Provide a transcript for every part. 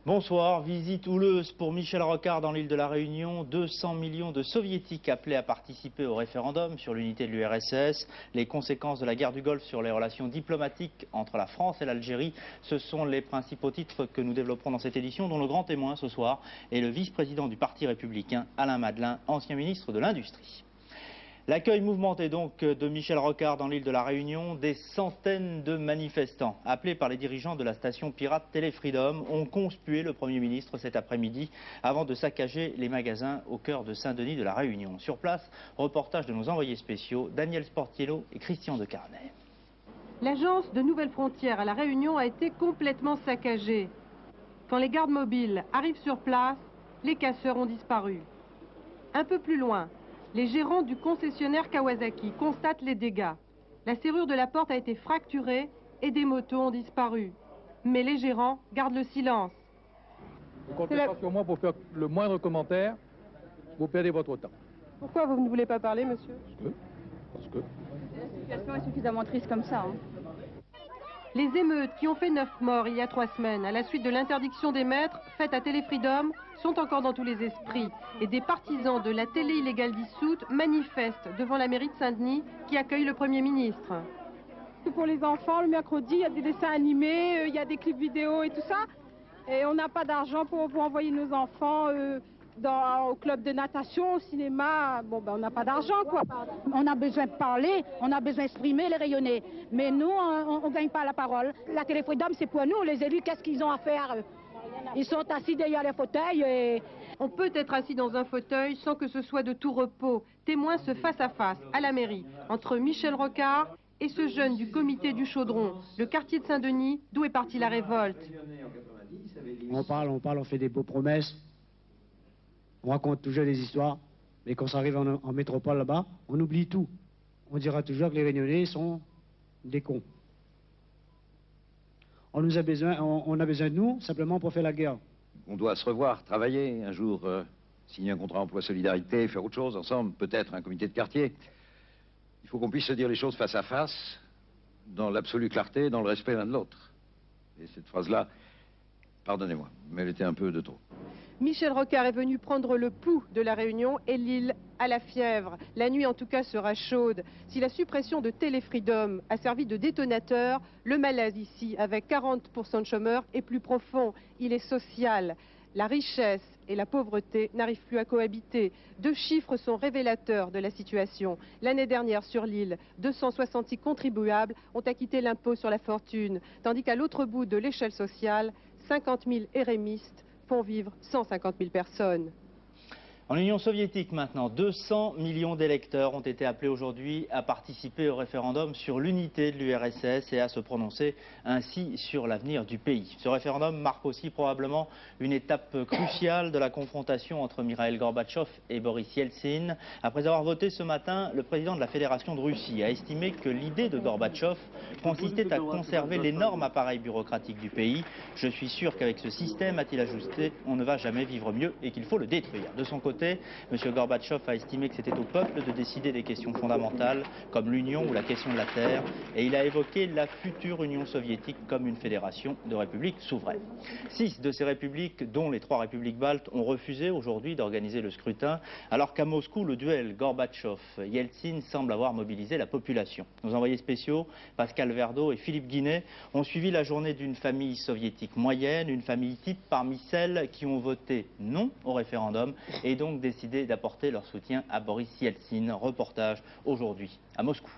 Bonsoir, visite houleuse pour Michel Rocard dans l'île de la Réunion. 200 millions de soviétiques appelés à participer au référendum sur l'unité de l'URSS. Les conséquences de la guerre du Golfe sur les relations diplomatiques entre la France et l'Algérie, ce sont les principaux titres que nous développerons dans cette édition, dont le grand témoin ce soir est le vice-président du Parti républicain, Alain Madelin, ancien ministre de l'Industrie. L'accueil mouvementé donc de Michel Rocard dans l'île de la Réunion. Des centaines de manifestants appelés par les dirigeants de la station pirate Téléfreedom ont conspué le Premier ministre cet après-midi avant de saccager les magasins au cœur de Saint-Denis de la Réunion. Sur place, reportage de nos envoyés spéciaux Daniel Sportiello et Christian de Carnet. L'agence de Nouvelles Frontières à la Réunion a été complètement saccagée. Quand les gardes mobiles arrivent sur place, les casseurs ont disparu. Un peu plus loin, les gérants du concessionnaire Kawasaki constatent les dégâts. La serrure de la porte a été fracturée et des motos ont disparu. Mais les gérants gardent le silence. Vous comptez pas sur moi pour faire le moindre commentaire, vous perdez votre temps. Pourquoi vous ne voulez pas parler, monsieur? Parce que... La situation est suffisamment triste comme ça. Les émeutes qui ont fait 9 morts il y a 3 semaines à la suite de l'interdiction des maîtres faite à Téléfreedom sont encore dans tous les esprits. Et des partisans de la télé illégale dissoute manifestent devant la mairie de Saint-Denis qui accueille le Premier ministre. Pour les enfants, le mercredi, il y a des dessins animés, il y a des clips vidéo et tout ça. Et on n'a pas d'argent pour envoyer nos enfants au club de natation, au cinéma. Bon, ben, on n'a pas d'argent, quoi. On a besoin de parler, on a besoin d'exprimer, les rayonner. Mais nous, on ne gagne pas la parole. La Téléfreedom, c'est pour nous, les élus, qu'est-ce qu'ils ont à faire? Ils sont assis derrière les fauteuils et... On peut être assis dans un fauteuil sans que ce soit de tout repos. Témoin ce face-à-face à la mairie entre Michel Rocard et ce jeune du comité du Chaudron, le quartier de Saint-Denis, d'où est partie la révolte. On parle, on fait des beaux promesses. On raconte toujours des histoires, mais quand ça arrive en métropole là-bas, on oublie tout. On dira toujours que les Réunionnais sont des cons. On a besoin de nous simplement pour faire la guerre. On doit se revoir, travailler, un jour signer un contrat emploi-solidarité, faire autre chose ensemble, peut-être un comité de quartier. Il faut qu'on puisse se dire les choses face à face, dans l'absolue clarté, dans le respect l'un de l'autre. Et cette phrase-là, pardonnez-moi, mais elle était un peu de trop. Michel Rocard est venu prendre le pouls de la Réunion et l'île à la fièvre. La nuit en tout cas sera chaude. Si la suppression de Téléfreedom a servi de détonateur, le malaise ici, avec 40% de chômeurs, est plus profond. Il est social. La richesse et la pauvreté n'arrivent plus à cohabiter. 2 chiffres sont révélateurs de la situation. L'année dernière sur l'île, 266 contribuables ont acquitté l'impôt sur la fortune, tandis qu'à l'autre bout de l'échelle sociale, 50 000 érémistes font vivre 150 000 personnes. En Union soviétique maintenant, 200 millions d'électeurs ont été appelés aujourd'hui à participer au référendum sur l'unité de l'URSS et à se prononcer ainsi sur l'avenir du pays. Ce référendum marque aussi probablement une étape cruciale de la confrontation entre Mikhaïl Gorbatchev et Boris Yeltsin. Après avoir voté ce matin, le président de la Fédération de Russie a estimé que l'idée de Gorbatchev consistait à conserver l'énorme appareil bureaucratique du pays. Je suis sûr qu'avec ce système, a-t-il ajouté, on ne va jamais vivre mieux et qu'il faut le détruire. De son côté, M. Gorbatchev a estimé que c'était au peuple de décider des questions fondamentales comme l'Union ou la question de la terre et il a évoqué la future Union soviétique comme une fédération de républiques souveraines. 6 de ces républiques, dont les 3 républiques baltes, ont refusé aujourd'hui d'organiser le scrutin alors qu'à Moscou, le duel Gorbatchev-Yeltsin semble avoir mobilisé la population. Nos envoyés spéciaux, Pascal Verdeau et Philippe Guinet, ont suivi la journée d'une famille soviétique moyenne, une famille type parmi celles qui ont voté non au référendum et donc décidé d'apporter leur soutien à Boris Yeltsin. Reportage aujourd'hui à Moscou.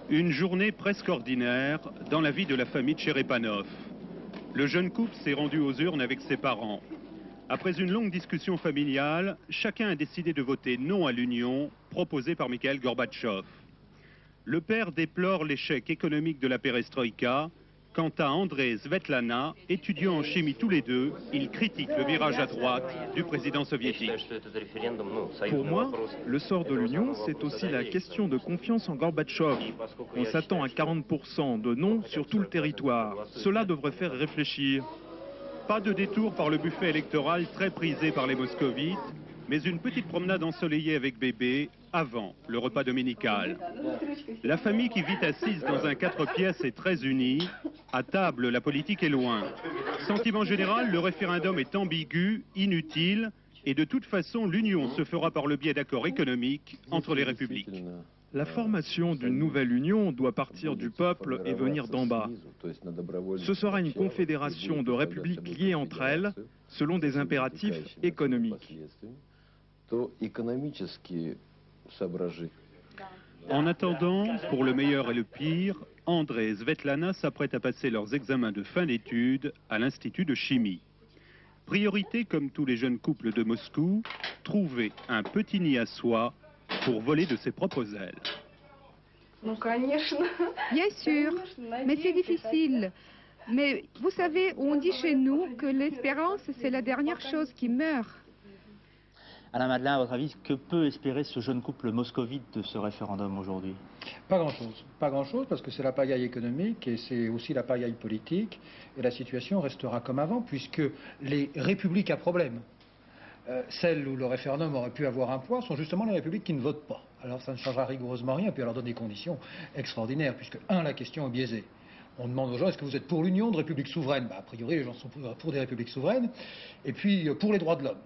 Une journée presque ordinaire dans la vie de la famille Tcherepanov. Le jeune couple s'est rendu aux urnes avec ses parents. Après une longue discussion familiale, chacun a décidé de voter non à l'union proposée par Mikhaïl Gorbatchev. Le père déplore l'échec économique de la perestroïka. Quant à André et Svetlana, étudiants en chimie tous les deux, ils critiquent le virage à droite du président soviétique. Pour moi, le sort de l'Union, c'est aussi la question de confiance en Gorbatchev. On s'attend à 40% de non sur tout le territoire. Cela devrait faire réfléchir. Pas de détour par le buffet électoral très prisé par les moscovites, mais une petite promenade ensoleillée avec bébé avant le repas dominical. La famille qui vit assise dans un 4 pièces est très unie. À table, la politique est loin. Sentiment général, le référendum est ambigu, inutile, et de toute façon, l'union se fera par le biais d'accords économiques entre les républiques. La formation d'une nouvelle union doit partir du peuple et venir d'en bas. Ce sera une confédération de républiques liées entre elles selon des impératifs économiques. En attendant, pour le meilleur et le pire, André et Svetlana s'apprêtent à passer leurs examens de fin d'études à l'Institut de chimie. Priorité, comme tous les jeunes couples de Moscou, trouver un petit nid à soi pour voler de ses propres ailes. Bien sûr, mais c'est difficile. Mais vous savez, on dit chez nous que l'espérance, c'est la dernière chose qui meurt. Alain Madelin, à votre avis, que peut espérer ce jeune couple moscovite de ce référendum aujourd'hui? Pas grand-chose. Pas grand-chose parce que c'est la pagaille économique et c'est aussi la pagaille politique. Et la situation restera comme avant puisque les républiques à problème, celles où le référendum aurait pu avoir un poids, sont justement les républiques qui ne votent pas. Alors ça ne changera rigoureusement rien, puis alors dans des conditions extraordinaires puisque, la question est biaisée. On demande aux gens, est-ce que vous êtes pour l'union de républiques souveraines? A priori, les gens sont pour des républiques souveraines. Et puis, pour les droits de l'homme.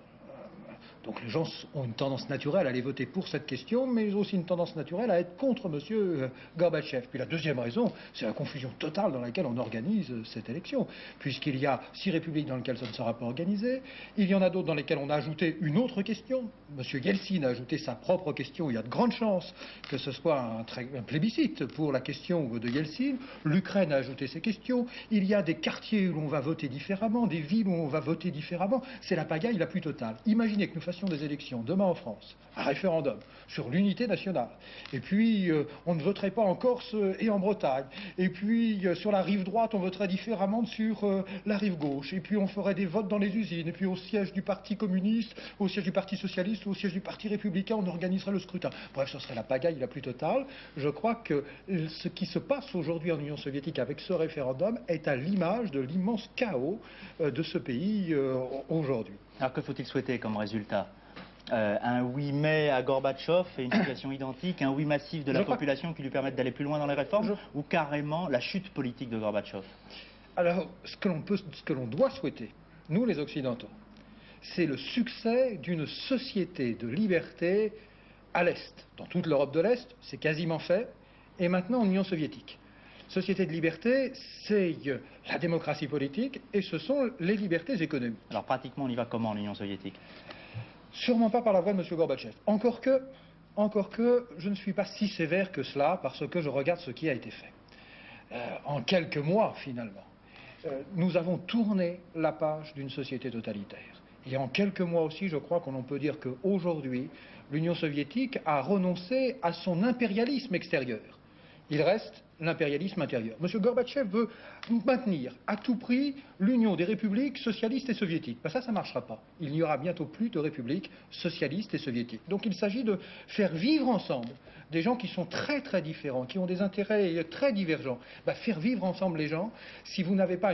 Donc les gens ont une tendance naturelle à aller voter pour cette question, mais ils ont aussi une tendance naturelle à être contre M. Gorbatchev. Puis la deuxième raison, c'est la confusion totale dans laquelle on organise cette élection, puisqu'il y a 6 républiques dans lesquelles ça ne sera pas organisé, il y en a d'autres dans lesquelles on a ajouté une autre question. M. Yeltsin a ajouté sa propre question, il y a de grandes chances que ce soit un plébiscite pour la question de Yeltsin. L'Ukraine a ajouté ses questions, il y a des quartiers où l'on va voter différemment, des villes où on va voter différemment, c'est la pagaille la plus totale. Imaginez que nous fassions des élections demain en France, un référendum sur l'unité nationale, et puis on ne voterait pas en Corse et en Bretagne, et puis sur la rive droite on voterait différemment sur la rive gauche, et puis on ferait des votes dans les usines, et puis au siège du Parti communiste, au siège du Parti socialiste ou au siège du Parti républicain on organiserait le scrutin. Bref, ce serait la pagaille la plus totale. Je crois que ce qui se passe aujourd'hui en Union soviétique avec ce référendum est à l'image de l'immense chaos de ce pays aujourd'hui. Alors que faut-il souhaiter comme résultat? Un oui mais à Gorbatchev et une situation identique, un oui massif de la population qui lui permette d'aller plus loin dans les réformes, ou carrément la chute politique de Gorbatchev? Alors, ce que l'on doit souhaiter, nous les Occidentaux, c'est le succès d'une société de liberté à l'Est. Dans toute l'Europe de l'Est, c'est quasiment fait, et maintenant en Union soviétique. Société de liberté, c'est la démocratie politique et ce sont les libertés économiques. Alors pratiquement, on y va comment en Union soviétique? Sûrement pas par la voie de M. Gorbatchev. Encore que je ne suis pas si sévère que cela parce que je regarde ce qui a été fait. En quelques mois, finalement, nous avons tourné la page d'une société totalitaire. Et en quelques mois aussi, je crois qu'on peut dire qu'aujourd'hui, l'Union soviétique a renoncé à son impérialisme extérieur. Il reste l'impérialisme intérieur. M. Gorbatchev veut maintenir à tout prix l'union des républiques socialistes et soviétiques. Ben ça ne marchera pas. Il n'y aura bientôt plus de républiques socialistes et soviétiques. Donc il s'agit de faire vivre ensemble des gens qui sont très très différents, qui ont des intérêts très divergents. Ben faire vivre ensemble les gens, si vous n'avez pas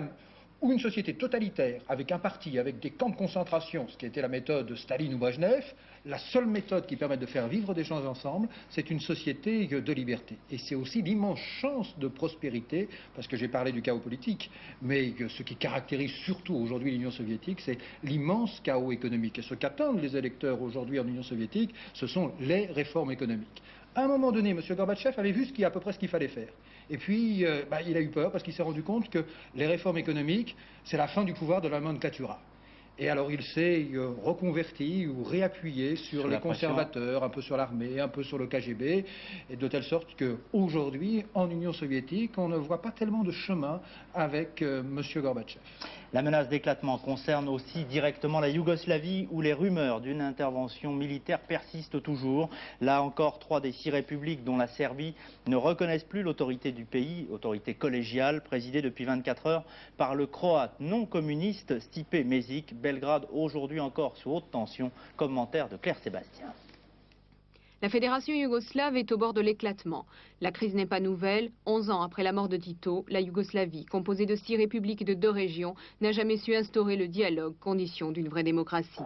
une société totalitaire, avec un parti, avec des camps de concentration, ce qui était la méthode de Staline ou Brejnev, la seule méthode qui permet de faire vivre des gens ensemble, c'est une société de liberté. Et c'est aussi l'immense chance de prospérité, parce que j'ai parlé du chaos politique, mais ce qui caractérise surtout aujourd'hui l'Union soviétique, c'est l'immense chaos économique. Et ce qu'attendent les électeurs aujourd'hui en Union soviétique, ce sont les réformes économiques. À un moment donné, M. Gorbatchev avait vu à peu près ce qu'il fallait faire. Et puis, il a eu peur parce qu'il s'est rendu compte que les réformes économiques, c'est la fin du pouvoir de la nomenclatura. Et alors il s'est reconverti ou réappuyé sur les conservateurs, un peu sur l'armée, un peu sur le KGB, et de telle sorte qu'aujourd'hui, en Union soviétique, on ne voit pas tellement de chemin avec M. Gorbatchev. La menace d'éclatement concerne aussi directement la Yougoslavie où les rumeurs d'une intervention militaire persistent toujours. Là encore, 3 des 6 républiques, dont la Serbie, ne reconnaissent plus l'autorité du pays, autorité collégiale, présidée depuis 24 heures par le croate non communiste Stipe Mesić. Belgrade aujourd'hui encore sous haute tension. Commentaire de Claire Sébastien. La fédération yougoslave est au bord de l'éclatement. La crise n'est pas nouvelle. 11 ans après la mort de Tito, la Yougoslavie, composée de 6 républiques et de 2 régions, n'a jamais su instaurer le dialogue, condition d'une vraie démocratie.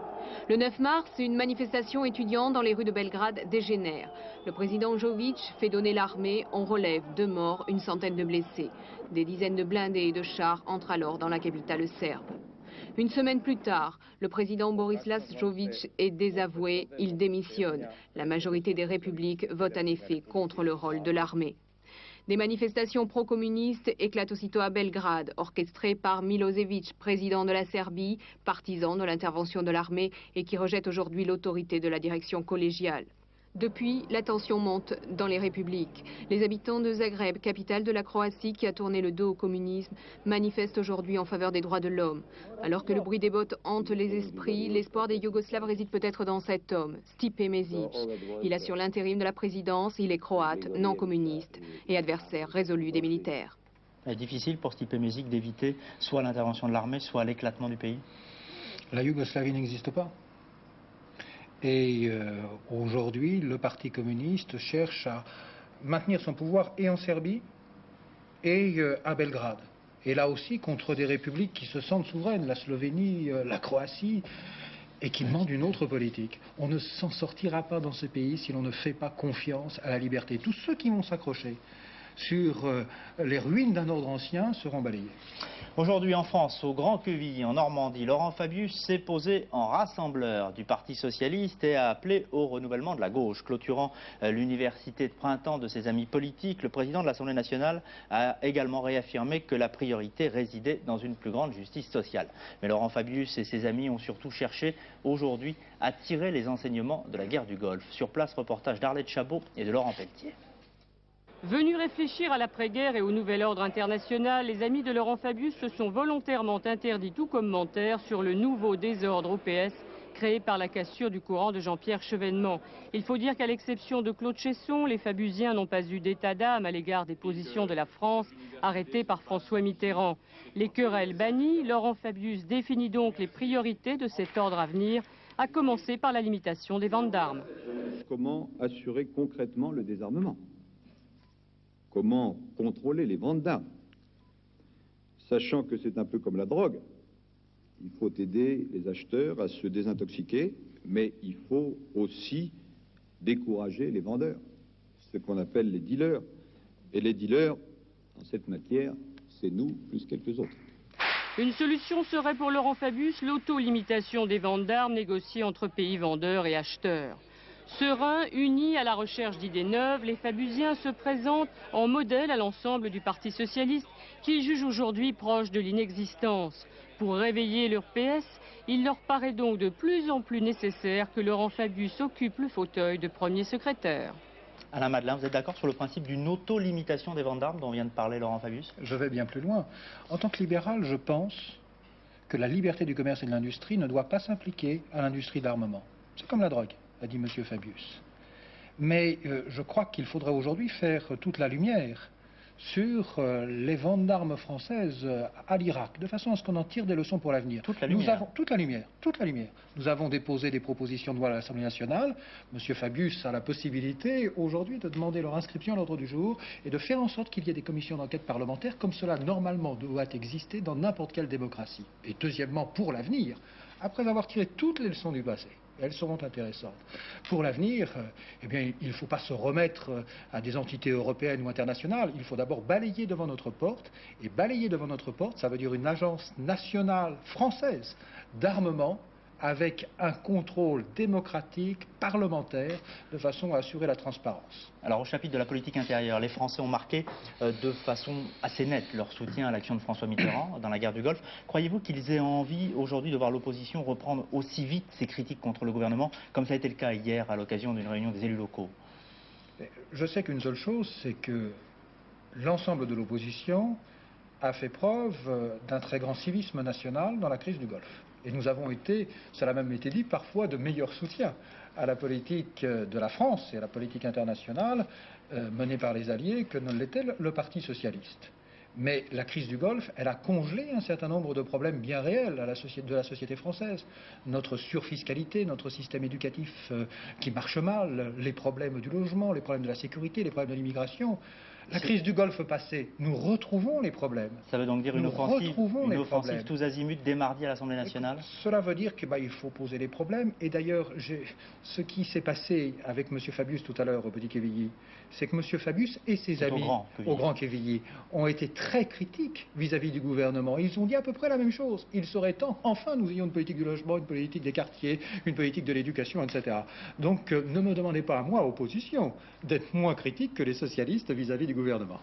Le 9 mars, une manifestation étudiante dans les rues de Belgrade dégénère. Le président Jovic fait donner l'armée. On relève 2 morts, une centaine de blessés. Des dizaines de blindés et de chars entrent alors dans la capitale serbe. Une semaine plus tard, le président Borislav Jovic est désavoué, il démissionne. La majorité des républiques vote en effet contre le rôle de l'armée. Des manifestations pro-communistes éclatent aussitôt à Belgrade, orchestrées par Milosevic, président de la Serbie, partisan de l'intervention de l'armée et qui rejette aujourd'hui l'autorité de la direction collégiale. Depuis, la tension monte dans les républiques. Les habitants de Zagreb, capitale de la Croatie qui a tourné le dos au communisme, manifestent aujourd'hui en faveur des droits de l'homme. Alors que le bruit des bottes hante les esprits, l'espoir des Yougoslaves réside peut-être dans cet homme, Stipe Mesic. Il assure l'intérim de la présidence, il est croate, non communiste et adversaire résolu des militaires. C'est difficile pour Stipe Mesic d'éviter soit l'intervention de l'armée, soit l'éclatement du pays. La Yougoslavie n'existe pas. Et aujourd'hui, le Parti communiste cherche à maintenir son pouvoir et en Serbie et à Belgrade. Et là aussi contre des républiques qui se sentent souveraines, la Slovénie, la Croatie, et qui demandent une autre politique. On ne s'en sortira pas dans ce pays si l'on ne fait pas confiance à la liberté. Tous ceux qui vont s'accrocher sur les ruines d'un ordre ancien seront balayés. Aujourd'hui en France, au Grand Quevilly, en Normandie, Laurent Fabius s'est posé en rassembleur du Parti socialiste et a appelé au renouvellement de la gauche. Clôturant l'université de printemps de ses amis politiques, le président de l'Assemblée nationale a également réaffirmé que la priorité résidait dans une plus grande justice sociale. Mais Laurent Fabius et ses amis ont surtout cherché aujourd'hui à tirer les enseignements de la guerre du Golfe. Sur place, reportage d'Arlette Chabot et de Laurent Pelletier. Venus réfléchir à l'après-guerre et au nouvel ordre international, les amis de Laurent Fabius se sont volontairement interdits tout commentaire sur le nouveau désordre au PS créé par la cassure du courant de Jean-Pierre Chevènement. Il faut dire qu'à l'exception de Claude Chesson, les Fabusiens n'ont pas eu d'état d'âme à l'égard des positions de la France arrêtées par François Mitterrand. Les querelles bannies, Laurent Fabius définit donc les priorités de cet ordre à venir, à commencer par la limitation des ventes d'armes. Comment assurer concrètement le désarmement ? Comment contrôler les ventes d'armes? Sachant que c'est un peu comme la drogue. Il faut aider les acheteurs à se désintoxiquer, mais il faut aussi décourager les vendeurs, ce qu'on appelle les dealers. Et les dealers, en cette matière, c'est nous plus quelques autres. Une solution serait pour Laurent Fabius l'auto-limitation des ventes d'armes négociées entre pays vendeurs et acheteurs. Sereins, unis à la recherche d'idées neuves, les Fabusiens se présentent en modèle à l'ensemble du Parti socialiste qu'ils jugent aujourd'hui proche de l'inexistence. Pour réveiller leur PS, il leur paraît donc de plus en plus nécessaire que Laurent Fabius occupe le fauteuil de premier secrétaire. Alain Madelin, vous êtes d'accord sur le principe d'une auto-limitation des ventes d'armes dont vient de parler Laurent Fabius? Je vais bien plus loin. En tant que libéral, je pense que la liberté du commerce et de l'industrie ne doit pas s'impliquer à l'industrie de l'armement. C'est comme la drogue, a dit M. Fabius. Mais je crois qu'il faudrait aujourd'hui faire toute la lumière sur les ventes d'armes françaises à l'Irak, de façon à ce qu'on en tire des leçons pour l'avenir. Toute la lumière. Nous avons déposé des propositions de loi à l'Assemblée nationale. M. Fabius a la possibilité aujourd'hui de demander leur inscription à l'ordre du jour et de faire en sorte qu'il y ait des commissions d'enquête parlementaires comme cela normalement doit exister dans n'importe quelle démocratie. Et deuxièmement, pour l'avenir, après avoir tiré toutes les leçons du passé, elles seront intéressantes. Pour l'avenir, eh bien, il ne faut pas se remettre à des entités européennes ou internationales. Il faut d'abord balayer devant notre porte. Et balayer devant notre porte, ça veut dire une agence nationale française d'armement avec un contrôle démocratique, parlementaire, de façon à assurer la transparence. Alors au chapitre de la politique intérieure, les Français ont marqué de façon assez nette leur soutien à l'action de François Mitterrand dans la guerre du Golfe. Croyez-vous qu'ils aient envie aujourd'hui de voir l'opposition reprendre aussi vite ses critiques contre le gouvernement, comme ça a été le cas hier à l'occasion d'une réunion des élus locaux? Je sais qu'une seule chose, c'est que l'ensemble de l'opposition a fait preuve d'un très grand civisme national dans la crise du Golfe. Et nous avons été, cela a même été dit, parfois de meilleurs soutiens à la politique de la France et à la politique internationale menée par les Alliés que ne l'était le Parti socialiste. Mais la crise du Golfe, elle a congelé un certain nombre de problèmes bien réels à de la société française. Notre surfiscalité, notre système éducatif qui marche mal, les problèmes du logement, les problèmes de la sécurité, les problèmes de l'immigration. La crise du Golfe passée, nous retrouvons les problèmes. Ça veut donc dire une offensive tous azimuts dès mardi à l'Assemblée nationale? Cela veut dire qu'il faut poser les problèmes. Et d'ailleurs, ce qui s'est passé avec M. Fabius tout à l'heure au Petit Quevilly, c'est que M. Fabius et ses amis au Grand Quevilly ont été très critiques vis-à-vis du gouvernement. Ils ont dit à peu près la même chose. Il serait temps, enfin, nous ayons une politique du logement, une politique des quartiers, une politique de l'éducation, etc. Donc, ne me demandez pas à moi, opposition, d'être moins critique que les socialistes vis-à-vis du gouvernement.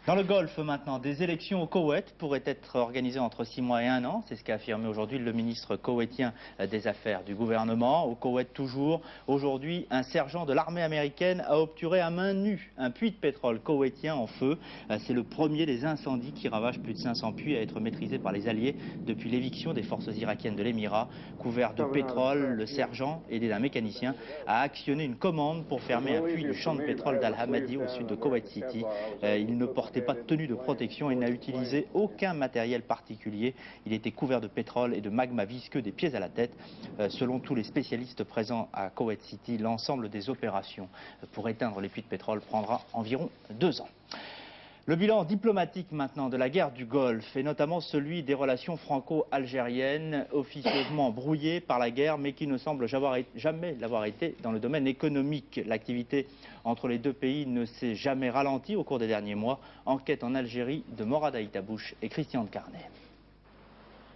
Dans le Golfe maintenant, des élections au Koweït pourraient être organisées entre 6 mois et 1 an. C'est ce qu'a affirmé aujourd'hui le ministre koweïtien des Affaires du gouvernement. Au Koweït toujours, aujourd'hui, un sergent de l'armée américaine a obturé à main nue un puits de pétrole koweïtien en feu. C'est le premier des incendies qui ravagent plus de 500 puits à être maîtrisé par les Alliés depuis l'éviction des forces irakiennes de l'Émirat. Couvert de pétrole, le sergent, aidé d'un mécanicien, a actionné une commande pour fermer un puits du champ de pétrole d'Al-Hamadi au sud de Koweït City. Il ne portait pas de tenue de protection et n'a utilisé aucun matériel particulier. Il était couvert de pétrole et de magma visqueux des pieds à la tête. Selon tous les spécialistes présents à Koweït City, l'ensemble des opérations pour éteindre les puits de pétrole prendra environ 2 ans. Le bilan diplomatique maintenant de la guerre du Golfe, et notamment celui des relations franco-algériennes, officieusement brouillées par la guerre, mais qui ne semble jamais l'avoir été dans le domaine économique. L'activité entre les deux pays ne s'est jamais ralentie au cours des derniers mois. Enquête en Algérie de Morad Aïtabouche et Christian de Carnet.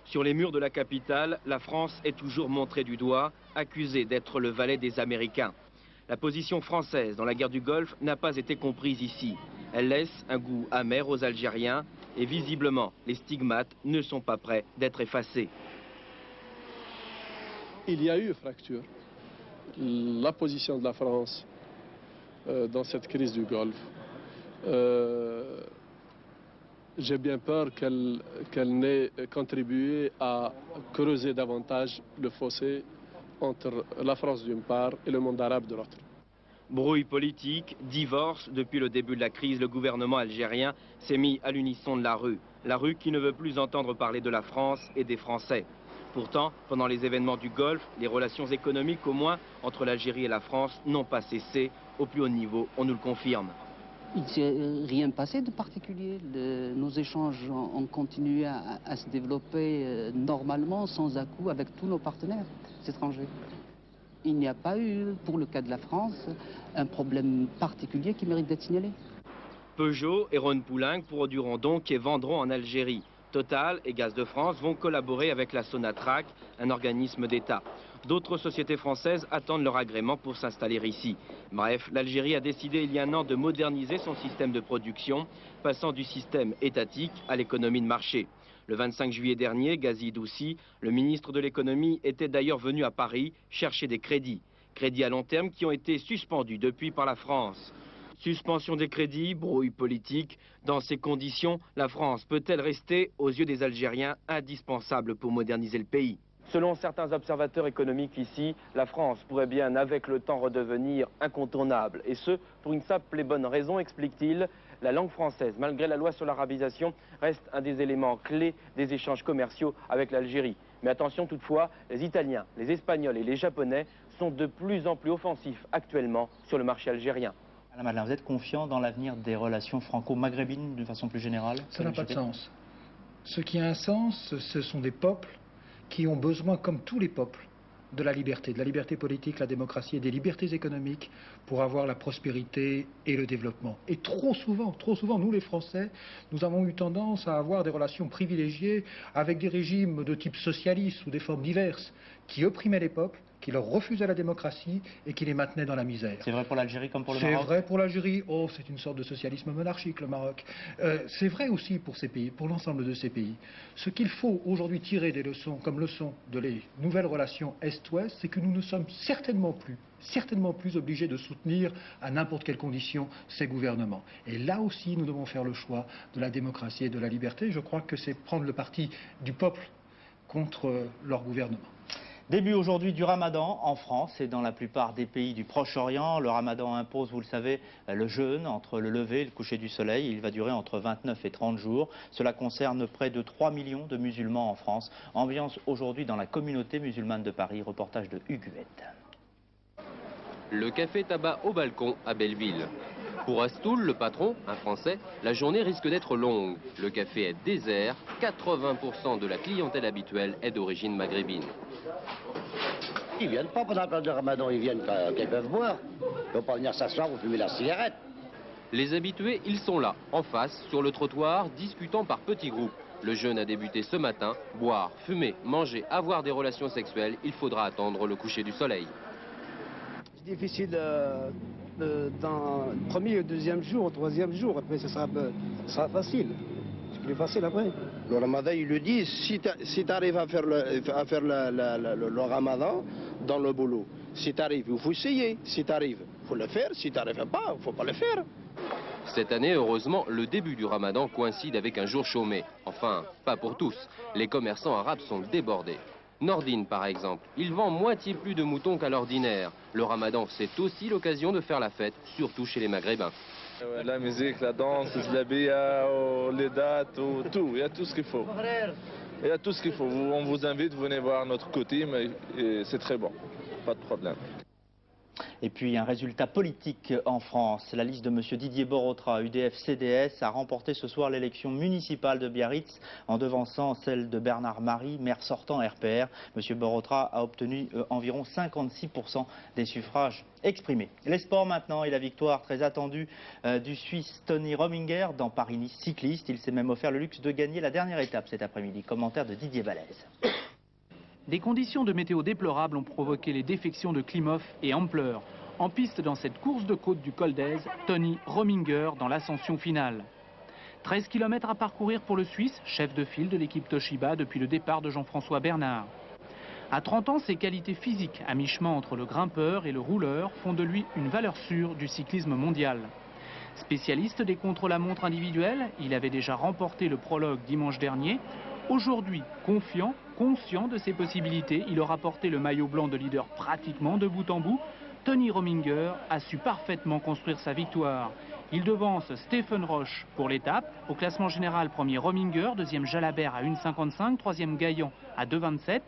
Sur les murs de la capitale, la France est toujours montrée du doigt, accusée d'être le valet des Américains. La position française dans la guerre du Golfe n'a pas été comprise ici. Elle laisse un goût amer aux Algériens et visiblement, les stigmates ne sont pas prêts d'être effacés. Il y a eu fracture. La position de la France dans cette crise du Golfe, j'ai bien peur qu'elle n'ait contribué à creuser davantage le fossé entre la France d'une part et le monde arabe de l'autre. Brouille politique, divorce. Depuis le début de la crise, le gouvernement algérien s'est mis à l'unisson de la rue qui ne veut plus entendre parler de la France et des Français. Pourtant, pendant les événements du Golfe, les relations économiques au moins entre l'Algérie et la France n'ont pas cessé. Au plus haut niveau, on nous le confirme. Il ne s'est rien passé de particulier. Nos échanges ont continué à se développer normalement, sans à-coups, avec tous nos partenaires étrangers. Il n'y a pas eu, pour le cas de la France, un problème particulier qui mérite d'être signalé. Peugeot et Rhône-Poulenc produiront donc et vendront en Algérie. Total et Gaz de France vont collaborer avec la Sonatrach, un organisme d'État. D'autres sociétés françaises attendent leur agrément pour s'installer ici. Bref, l'Algérie a décidé il y a 1 an de moderniser son système de production, passant du système étatique à l'économie de marché. Le 25 juillet dernier, Ghazi Doussi, le ministre de l'économie, était d'ailleurs venu à Paris chercher des crédits. Crédits à long terme qui ont été suspendus depuis par la France. Suspension des crédits, brouille politique. Dans ces conditions, la France peut-elle rester, aux yeux des Algériens, indispensable pour moderniser le pays? Selon certains observateurs économiques ici, la France pourrait bien, avec le temps, redevenir incontournable. Et ce, pour une simple et bonne raison, explique-t-il. La langue française, malgré la loi sur l'arabisation, reste un des éléments clés des échanges commerciaux avec l'Algérie. Mais attention toutefois, les Italiens, les Espagnols et les Japonais sont de plus en plus offensifs actuellement sur le marché algérien. Alain Madelin, vous êtes confiant dans l'avenir des relations franco-maghrébines d'une façon plus générale? Ça n'a pas de sens. Ce qui a un sens, ce sont des peuples qui ont besoin, comme tous les peuples, de la liberté politique, la démocratie et des libertés économiques pour avoir la prospérité et le développement. Et trop souvent, nous les Français, nous avons eu tendance à avoir des relations privilégiées avec des régimes de type socialiste ou des formes diverses qui opprimaient les peuples, qui leur refusaient la démocratie et qui les maintenaient dans la misère. C'est vrai pour l'Algérie comme pour le Maroc? C'est vrai pour l'Algérie. Oh, c'est une sorte de socialisme monarchique, le Maroc. C'est vrai aussi pour ces pays, pour l'ensemble de ces pays. Ce qu'il faut aujourd'hui tirer des leçons, comme leçon de les nouvelles relations Est-Ouest, c'est que nous ne sommes certainement plus obligés de soutenir à n'importe quelle condition ces gouvernements. Et là aussi, nous devons faire le choix de la démocratie et de la liberté. Je crois que c'est prendre le parti du peuple contre leur gouvernement. Début aujourd'hui du Ramadan en France et dans la plupart des pays du Proche-Orient. Le Ramadan impose, vous le savez, le jeûne entre le lever et le coucher du soleil. Il va durer entre 29 et 30 jours. Cela concerne près de 3 millions de musulmans en France. Ambiance aujourd'hui dans la communauté musulmane de Paris. Reportage de Hugues Huette. Le café tabac au balcon à Belleville. Pour Astoul, le patron, un Français, la journée risque d'être longue. Le café est désert, 80% de la clientèle habituelle est d'origine maghrébine. Ils ne viennent pas pendant la période de Ramadan, ils viennent quand ils peuvent boire. Ils ne vont pas venir s'asseoir ou fumer la cigarette. Les habitués, ils sont là, en face, sur le trottoir, discutant par petits groupes. Le jeûne a débuté ce matin. Boire, fumer, manger, avoir des relations sexuelles, il faudra attendre le coucher du soleil. C'est difficile dans le premier, le deuxième jour, le troisième jour. Après, ça sera facile. C'est plus facile après. Le Ramadan, il le dit, si tu arrives à faire le Ramadan dans le boulot, si tu arrives, il faut essayer. Si tu arrives, il faut le faire. Si tu n'arrives pas, il ne faut pas le faire. Cette année, heureusement, le début du Ramadan coïncide avec un jour chômé. Enfin, pas pour tous. Les commerçants arabes sont débordés. Nordine, par exemple, il vend moitié plus de moutons qu'à l'ordinaire. Le Ramadan, c'est aussi l'occasion de faire la fête, surtout chez les Maghrébins. La musique, la danse, la bia, les dates, tout, il y a tout ce qu'il faut. Il y a tout ce qu'il faut. On vous invite, venez voir notre coutume et c'est très bon, pas de problème. Et puis un résultat politique en France. La liste de M. Didier Borotra, UDF-CDS, a remporté ce soir l'élection municipale de Biarritz en devançant celle de Bernard Marie, maire sortant RPR. M. Borotra a obtenu environ 56% des suffrages exprimés. Les sports maintenant et la victoire très attendue du Suisse Tony Rominger dans Paris-Nice cycliste. Il s'est même offert le luxe de gagner la dernière étape cet après-midi. Commentaire de Didier Valaise. Des conditions de météo déplorables ont provoqué les défections de Klimov et Ampler. En piste dans cette course de côte du Col d'Aise, Tony Rominger dans l'ascension finale. 13 km à parcourir pour le Suisse, chef de file de l'équipe Toshiba depuis le départ de Jean-François Bernard. À 30 ans, ses qualités physiques, à mi-chemin entre le grimpeur et le rouleur, font de lui une valeur sûre du cyclisme mondial. Spécialiste des contre-la-montre individuels, il avait déjà remporté le prologue dimanche dernier. Aujourd'hui, confiant, conscient de ses possibilités, il aura porté le maillot blanc de leader pratiquement de bout en bout. Tony Rominger a su parfaitement construire sa victoire. Il devance Stephen Roche pour l'étape. Au classement général, premier Rominger, deuxième Jalabert à 1,55, troisième Gaillan à 2,27.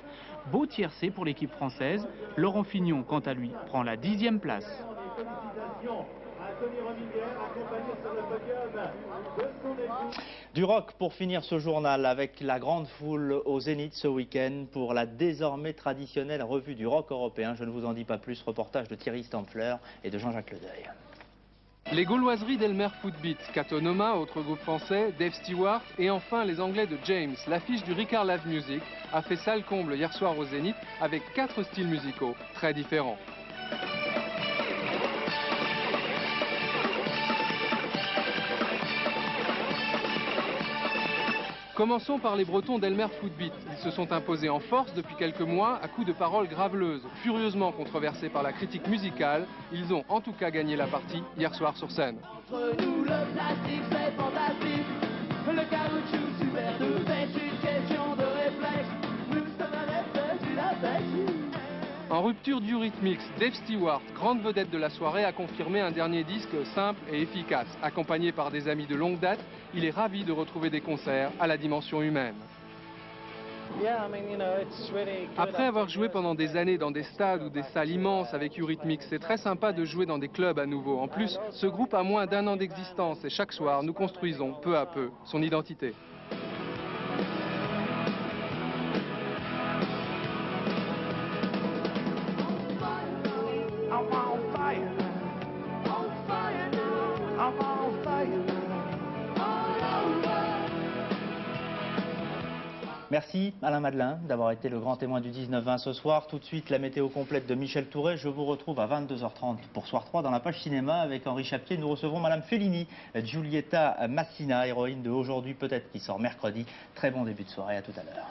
Beau tiercé pour l'équipe française. Laurent Fignon, quant à lui, prend la 10e place. Du rock pour finir ce journal avec la grande foule au Zénith ce week-end pour la désormais traditionnelle revue du rock européen. Je ne vous en dis pas plus, reportage de Thierry Stampfler et de Jean-Jacques Ledeuil. Les gauloiseries d'Elmer Footbeat, Katonoma, autre groupe français, Dave Stewart et enfin les Anglais de James. L'affiche du Ricard Live Music a fait salle comble hier soir au Zénith avec 4 styles musicaux très différents. Commençons par les Bretons d'Elmer Footbeat. Ils se sont imposés en force depuis quelques mois à coups de paroles graveleuses. Furieusement controversés par la critique musicale, ils ont en tout cas gagné la partie hier soir sur scène. Entre nous, le plastique, c'est fantastique. Le caoutchouc super nous est une question de réflexe. Nous sommes un réflexe d'une affection. En rupture du Eurythmics, Dave Stewart, grande vedette de la soirée, a confirmé un dernier disque simple et efficace. Accompagné par des amis de longue date, il est ravi de retrouver des concerts à la dimension humaine. Après avoir joué pendant des années dans des stades ou des salles immenses avec Eurythmics, c'est très sympa de jouer dans des clubs à nouveau. En plus, ce groupe a moins d'1 an d'existence et chaque soir, nous construisons peu à peu son identité. Merci Alain Madelin d'avoir été le grand témoin du 19-20 ce soir. Tout de suite, la météo complète de Michel Touré. Je vous retrouve à 22h30 pour Soir 3 dans la page cinéma avec Henri Chapier. Nous recevrons Madame Fellini, Giulietta Massina, héroïne de Aujourd'hui peut-être qui sort mercredi. Très bon début de soirée, à tout à l'heure.